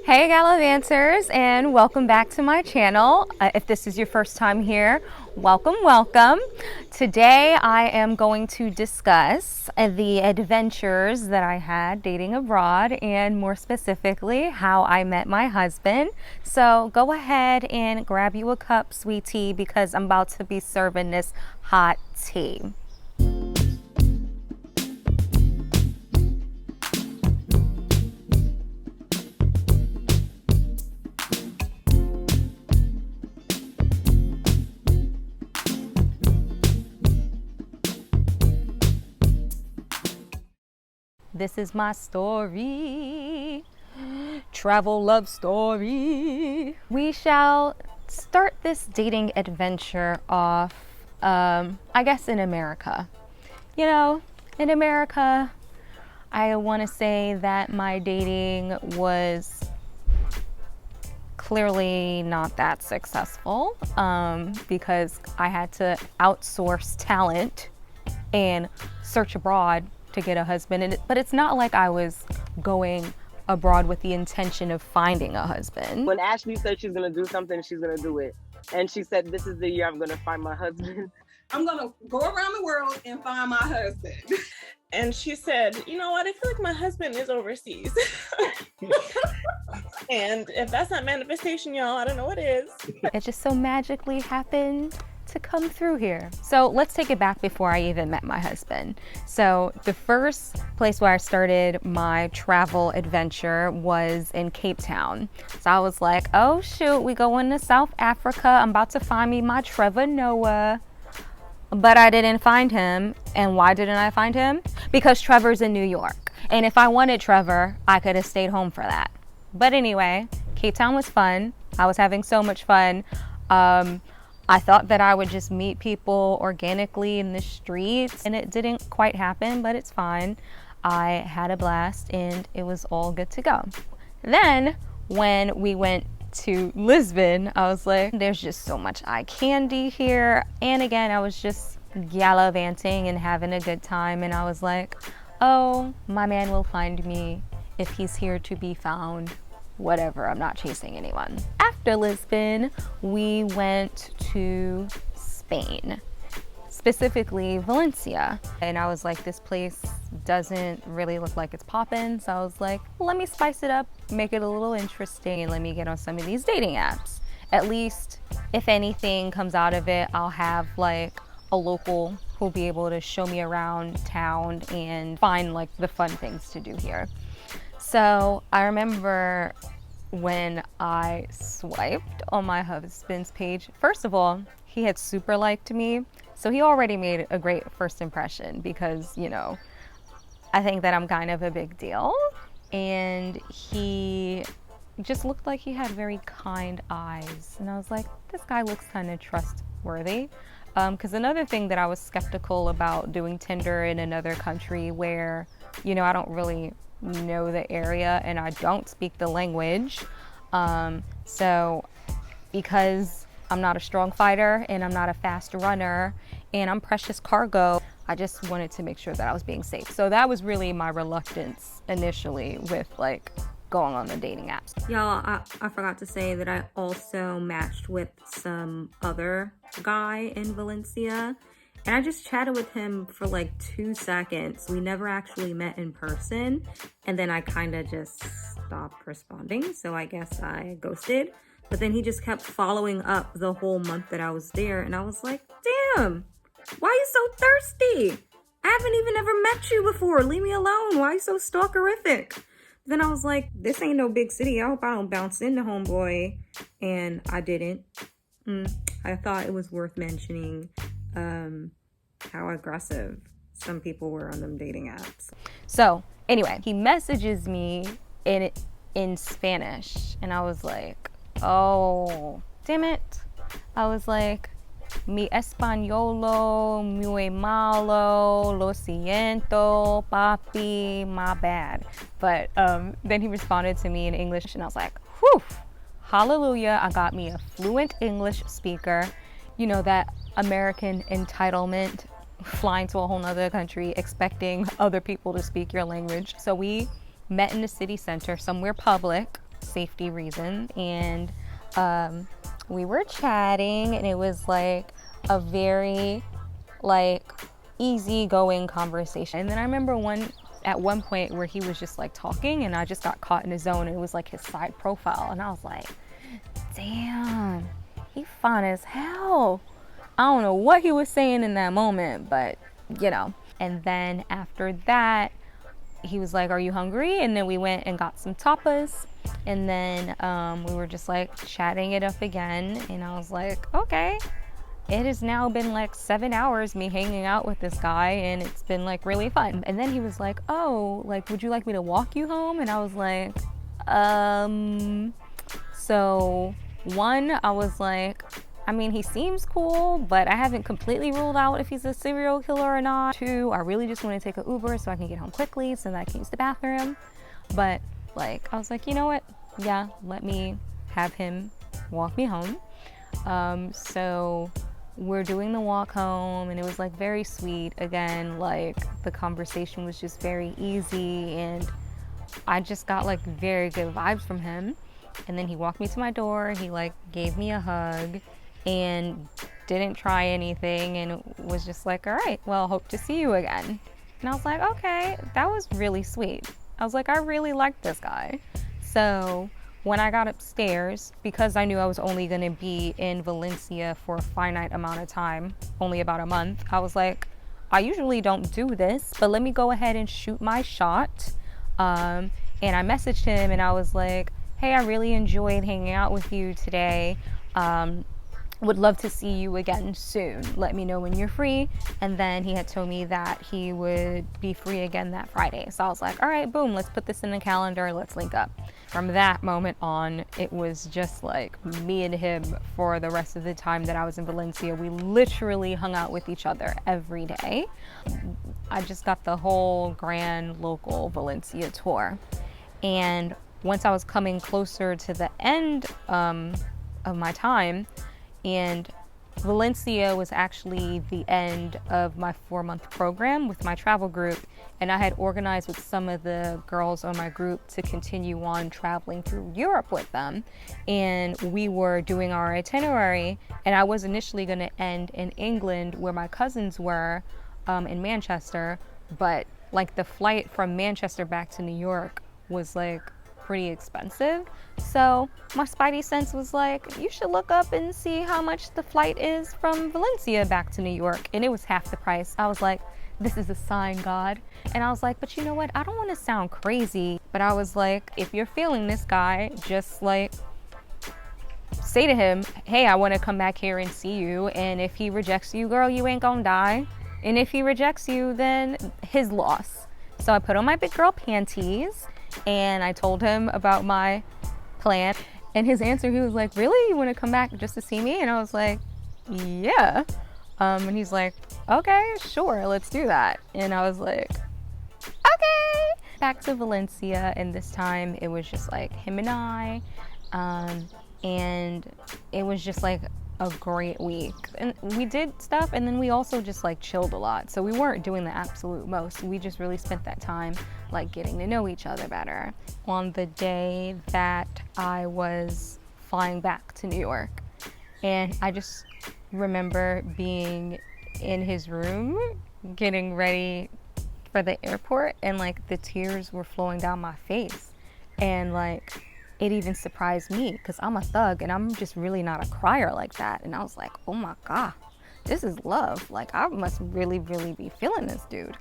Hey Gyalavanters, and welcome back to my channel. If this is your first time here, welcome. Today I am going to discuss the adventures that I had dating abroad, and more specifically how I met my husband. So go ahead and grab you a cup, sweet tea, because I'm about to be serving this hot tea. This is my story, travel love story. We shall start this dating adventure off, I guess in America. You know, in America, I want to say that my dating was clearly not that successful because I had to outsource talent and search abroad to get a husband. But it's not like I was going abroad with the intention of finding a husband. When Ashley said she's gonna do something, she's gonna do it. And she said, this is the year I'm gonna find my husband. I'm gonna go around the world and find my husband. And she said, you know what, I feel like my husband is overseas. And if that's not manifestation, y'all, I don't know what is. It just so magically happened to come through here. So let's take it back before I even met my husband. So the first place where I started my travel adventure was in Cape Town. So I was like, oh shoot, we going to South Africa. I'm about to find me my Trevor Noah. But I didn't find him. And why didn't I find him? Because Trevor's in New York. And if I wanted Trevor, I could have stayed home for that. But anyway, Cape Town was fun. I was having so much fun. I thought that I would just meet people organically in the streets, and it didn't quite happen, but it's fine. I had a blast and it was all good to go. Then when we went to Lisbon, I was like, there's just so much eye candy here. And again, I was just gyalavanting and having a good time. And I was like, oh, my man will find me if he's here to be found. Whatever, I'm not chasing anyone. After Lisbon, we went to Spain, specifically Valencia. And I was like, this place doesn't really look like it's poppin'. So I was like, let me spice it up, make it a little interesting, and let me get on some of these dating apps. At least, if anything comes out of it, I'll have like a local who'll be able to show me around town and find like the fun things to do here. So I remember when I swiped on my husband's page, first of all, he had super liked me. So he already made a great first impression because, you know, I think that I'm kind of a big deal. And he just looked like he had very kind eyes. And I was like, this guy looks kind of trustworthy. Because another thing that I was skeptical about doing Tinder in another country where, you know, I don't really know the area and I don't speak the language. So because I'm not a strong fighter and I'm not a fast runner and I'm precious cargo, I just wanted to make sure that I was being safe. So that was really my reluctance initially with like going on the dating apps. Y'all, I forgot to say that I also matched with some other guy in Valencia. And I just chatted with him for like 2 seconds. We never actually met in person. And then I kind of just stopped responding. So I guess I ghosted. But then he just kept following up the whole month that I was there. And I was like, damn, why are you so thirsty? I haven't even ever met you before. Leave me alone. Why are you so stalkerific? Then I was like, this ain't no big city. I hope I don't bounce into homeboy. And I didn't. I thought it was worth mentioning how aggressive some people were on them dating apps. So anyway, he messages me in Spanish, and I was like, oh, damn it. I was like, mi españolo muy malo, lo siento, papi, my bad. But then he responded to me in English, and I was like, whew, hallelujah, I got me a fluent English speaker. You know, that American entitlement, flying to a whole nother country, expecting other people to speak your language. So we met in the city center, somewhere public, safety reason. And we were chatting, and it was like a very like easygoing conversation. And then I remember at one point where he was just like talking, and I just got caught in his zone, and it was like his side profile, and I was like, damn, he fine as hell. I don't know what he was saying in that moment, but you know. And then after that, he was like, are you hungry? And then we went and got some tapas, and then we were just like chatting it up again, and I was like, okay. It has now been like 7 hours me hanging out with this guy, and it's been like really fun. And then he was like, oh, like, would you like me to walk you home? And I was like, so one, I was like, I mean, he seems cool, but I haven't completely ruled out if he's a serial killer or not. Two, I really just want to take an Uber so I can get home quickly so that I can use the bathroom. But like, I was like, you know what? Yeah, let me have him walk me home. So we're doing the walk home, and it was like very sweet. Again, like the conversation was just very easy, and I just got like very good vibes from him. And then he walked me to my door, he like gave me a hug and didn't try anything, and was just like, all right, well, hope to see you again. And I was like, okay, that was really sweet. I was like, I really liked this guy. So when I got upstairs, because I knew I was only gonna be in Valencia for a finite amount of time, only about a month, I was like, I usually don't do this, but let me go ahead and shoot my shot. And I messaged him, and I was like, hey, I really enjoyed hanging out with you today. Would love to see you again soon. Let me know when you're free. And then he had told me that he would be free again that Friday. So I was like, all right, boom, let's put this in the calendar. Let's link up. From that moment on, it was just like me and him for the rest of the time that I was in Valencia. We literally hung out with each other every day. I just got the whole grand local Valencia tour. And once I was coming closer to the end of my time, and Valencia was actually the end of my 4-month program with my travel group, and I had organized with some of the girls on my group to continue on traveling through Europe with them, and we were doing our itinerary, and I was initially going to end in England where my cousins were in Manchester, but like the flight from Manchester back to New York was like pretty expensive. So my spidey sense was like, you should look up and see how much the flight is from Valencia back to New York. And it was half the price. I was like, this is a sign, God. And I was like, but you know what? I don't want to sound crazy, but I was like, if you're feeling this guy, just like say to him, hey, I want to come back here and see you. And if he rejects you, girl, you ain't gonna die. And if he rejects you, then his loss. So I put on my big girl panties, and I told him about my plan, and his answer, he was like, really? You want to come back just to see me? And I was like, yeah. And he's like, okay, sure, let's do that. And I was like, okay. Back to Valencia, and this time it was just like him and I, and it was just like a great week, and we did stuff, and then we also just like chilled a lot. So we weren't doing the absolute most. We just really spent that time like getting to know each other better. On the day that I was flying back to New York, and I just remember being in his room getting ready for the airport, and like the tears were flowing down my face, and like it even surprised me because I'm a thug and I'm just really not a crier like that. And I was like, oh my God, this is love. Like, I must really, really be feeling this dude.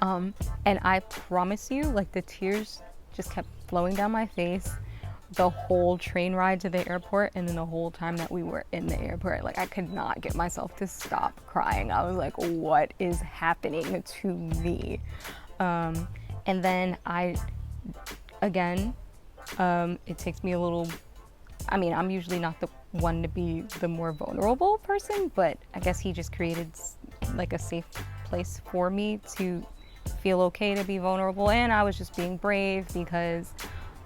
And I promise you, like, the tears just kept flowing down my face the whole train ride to the airport, and then the whole time that we were in the airport. Like, I could not get myself to stop crying. I was like, what is happening to me? And then it takes me a little, I mean, I'm usually not the one to be the more vulnerable person, but I guess he just created like a safe place for me to feel okay to be vulnerable. And I was just being brave because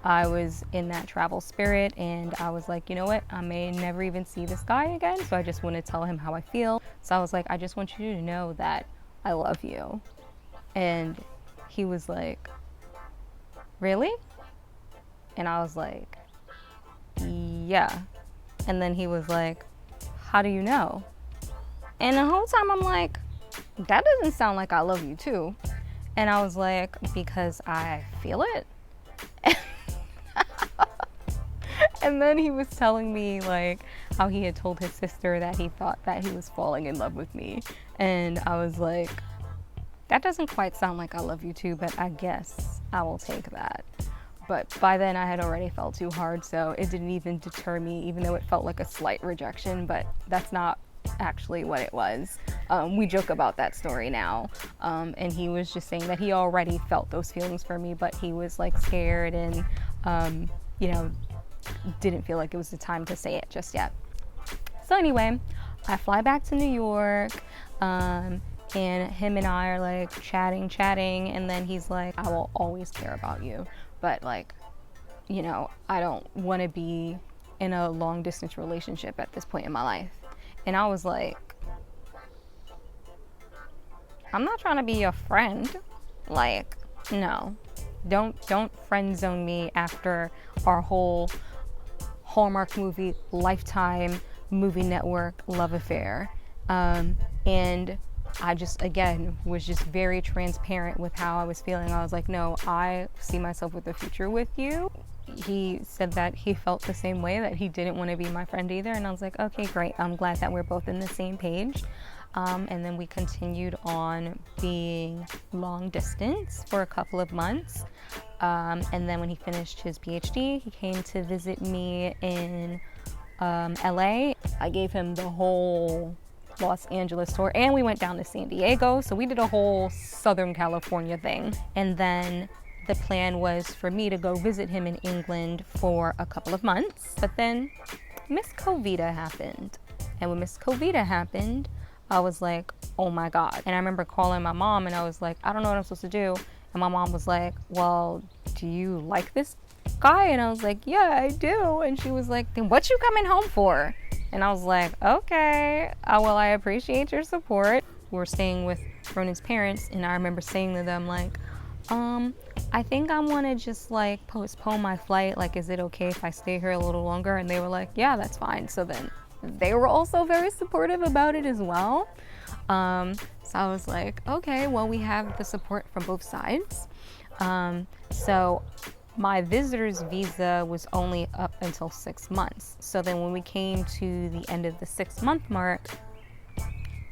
I was in that travel spirit, and I was like, you know what, I may never even see this guy again, so I just want to tell him how I feel. So I was like, I just want you to know that I love you. And he was like, really? And I was like, yeah. And then he was like, how do you know? And the whole time I'm like, that doesn't sound like I love you too. And I was like, because I feel it. And then he was telling me like how he had told his sister that he thought that he was falling in love with me. And I was like, that doesn't quite sound like I love you too, but I guess I will take that. But by then I had already fell too hard, so it didn't even deter me, even though it felt like a slight rejection, but that's not actually what it was. We joke about that story now. And he was just saying that he already felt those feelings for me, but he was like scared and, you know, didn't feel like it was the time to say it just yet. So anyway, I fly back to New York, and him and I are like chatting, and then he's like, I will always care about you, but like, you know, I don't want to be in a long distance relationship at this point in my life. And I was like, I'm not trying to be your friend. Like, no, don't friend zone me after our whole Hallmark movie, Lifetime movie network love affair. And I just, again, was just very transparent with how I was feeling. I was like, no, I see myself with the future with you. He said that he felt the same way, that he didn't want to be my friend either. And I was like, okay, great. I'm glad that we're both in the same page. And then we continued on being long distance for a couple of months. And then when he finished his PhD, he came to visit me in LA. I gave him the whole Los Angeles tour, and we went down to San Diego. So we did a whole Southern California thing. And then the plan was for me to go visit him in England for a couple of months. But then Miss Covita happened. And when Miss Covita happened, I was like, oh my God. And I remember calling my mom and I was like, I don't know what I'm supposed to do. And my mom was like, well, do you like this guy? And I was like, yeah, I do. And she was like, then what you coming home for? And I was like, okay, well, I appreciate your support. We're staying with Ronan's parents, and I remember saying to them like, I think I want to just like postpone my flight. Like, is it okay if I stay here a little longer? And they were like, yeah, that's fine. So then they were also very supportive about it as well. So I was like, okay, well, we have the support from both sides. So my visitor's visa was only up until 6 months. So then when we came to the end of the 6-month mark,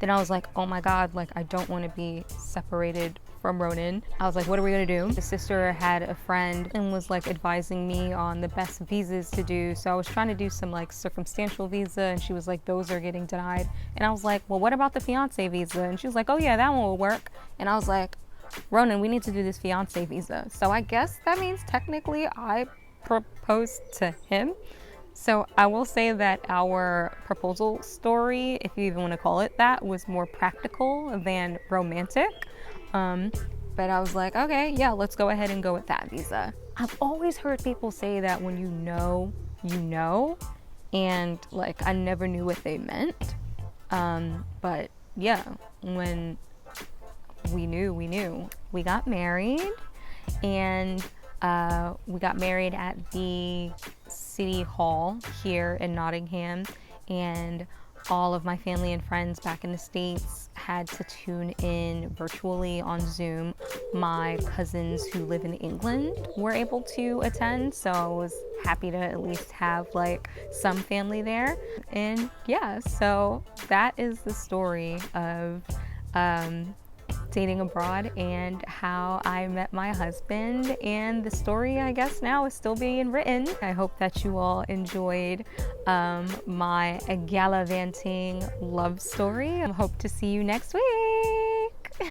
then I was like, oh my God, like I don't want to be separated from Ronan. I was like, what are we gonna do? The sister had a friend and was like advising me on the best visas to do. So I was trying to do some like circumstantial visa, and she was like, those are getting denied. And I was like, well, what about the fiance visa? And she was like, oh yeah, that one will work. And I was like, Ronan, we need to do this fiance visa. So I guess that means technically I proposed to him. So I will say that our proposal story, if you even want to call it that, was more practical than romantic. But I was like, okay, yeah, let's go ahead and go with that visa. I've always heard people say that when you know, and like I never knew what they meant. But yeah, when we knew. We got married, and we got married at the City Hall here in Nottingham, and all of my family and friends back in the States had to tune in virtually on Zoom. My cousins who live in England were able to attend, so I was happy to at least have like some family there. And yeah, so that is the story of dating abroad and how I met my husband, and the story I guess now is still being written. I hope that you all enjoyed my Gyalavanting love story. I hope to see you next week.